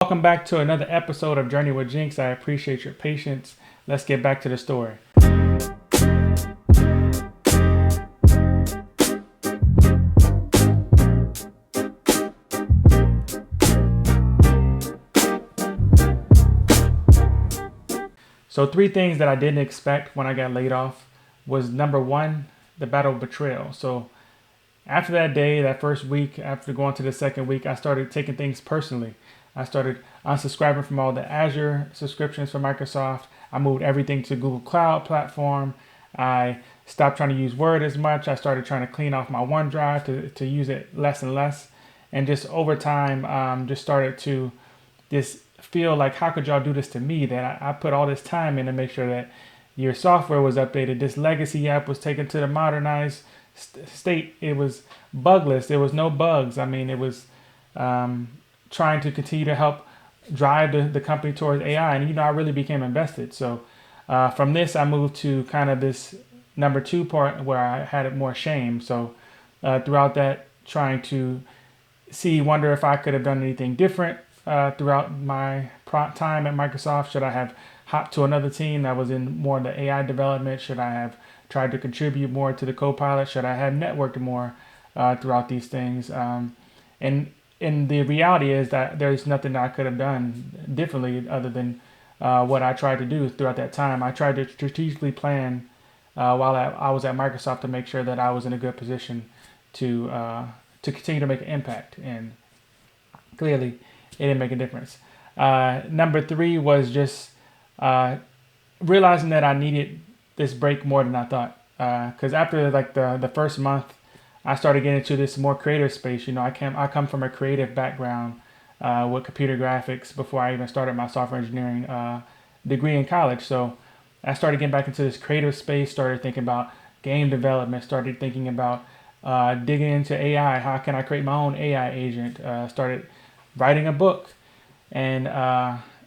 Welcome back to another episode of Journey with Jenks. I appreciate your patience. Let's get back to the story. So 3 things that I didn't expect when I got laid off was number one, the battle of betrayal. So after that day, that first week, after going to the second week, I started taking things personally. I started unsubscribing from all the Azure subscriptions for Microsoft. I moved everything to Google Cloud platform. I stopped trying to use Word as much. I started trying to clean off my OneDrive to use it less and less. And just over time, just started to just feel like, how could y'all do this to me? That I put all this time in to make sure that your software was updated. This legacy app was taken to the modernized state. It was bugless. There was no bugs. I mean, it was trying to continue to help drive the company towards AI. And, I really became invested. So from this, I moved to kind of this number 2 part where I had more shame. So throughout that, trying to wonder if I could have done anything different throughout my time at Microsoft. Should I have hopped to another team that was in more of the AI development? Should I have tried to contribute more to the Copilot? Should I have networked more throughout these things? And the reality is that there's nothing that I could have done differently other than what I tried to do throughout that time. I tried to strategically plan while I was at Microsoft to make sure that I was in a good position to continue to make an impact. And clearly, it didn't make a difference. Number 3 was just realizing that I needed this break more than I thought. Because after like the first month, I started getting into this more creative space. I come from a creative background with computer graphics before I even started my software engineering degree in college. So I started getting back into this creative space, started thinking about game development, started thinking about digging into AI. How can I create my own AI agent? Started writing a book. And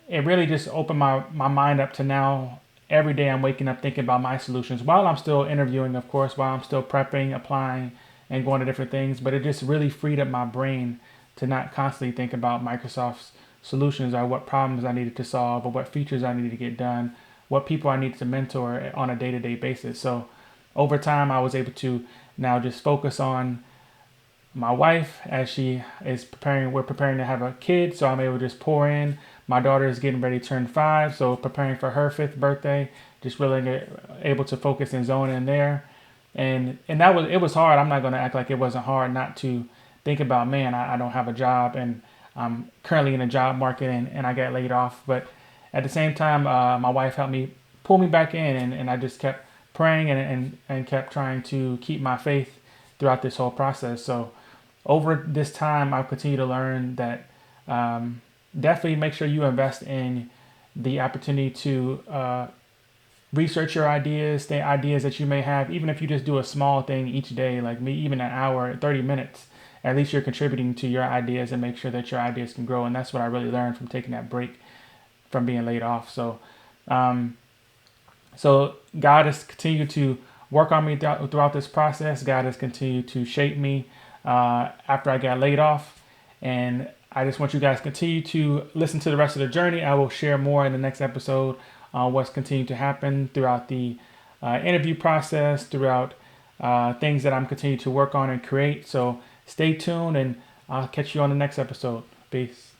it really just opened my mind up to now. Every day I'm waking up thinking about my solutions while I'm still interviewing, of course, while I'm still prepping, applying, and going to different things. But it just really freed up my brain to not constantly think about Microsoft's solutions or what problems I needed to solve or what features I needed to get done, what people I needed to mentor on a day-to-day basis. So over time, I was able to now just focus on my wife as she is we're preparing to have a kid. So I'm able to just pour in. My daughter is getting ready to turn 5. So preparing for her 5th birthday, just really able to focus and zone in there. And it was hard. I'm not going to act like it wasn't hard not to think about, man, I don't have a job and I'm currently in a job market and I got laid off. But at the same time, my wife helped me pull me back in and I just kept praying and kept trying to keep my faith throughout this whole process. So over this time, I've continued to learn that definitely make sure you invest in the opportunity to research your ideas, the ideas that you may have. Even if you just do a small thing each day, like me, even an hour, 30 minutes, at least you're contributing to your ideas and make sure that your ideas can grow. And that's what I really learned from taking that break from being laid off. So God has continued to work on me throughout this process. God has continued to shape me after I got laid off. And I just want you guys to continue to listen to the rest of the journey. I will share more in the next episode on what's continuing to happen throughout the interview process, throughout things that I'm continuing to work on and create. So stay tuned and I'll catch you on the next episode. Peace.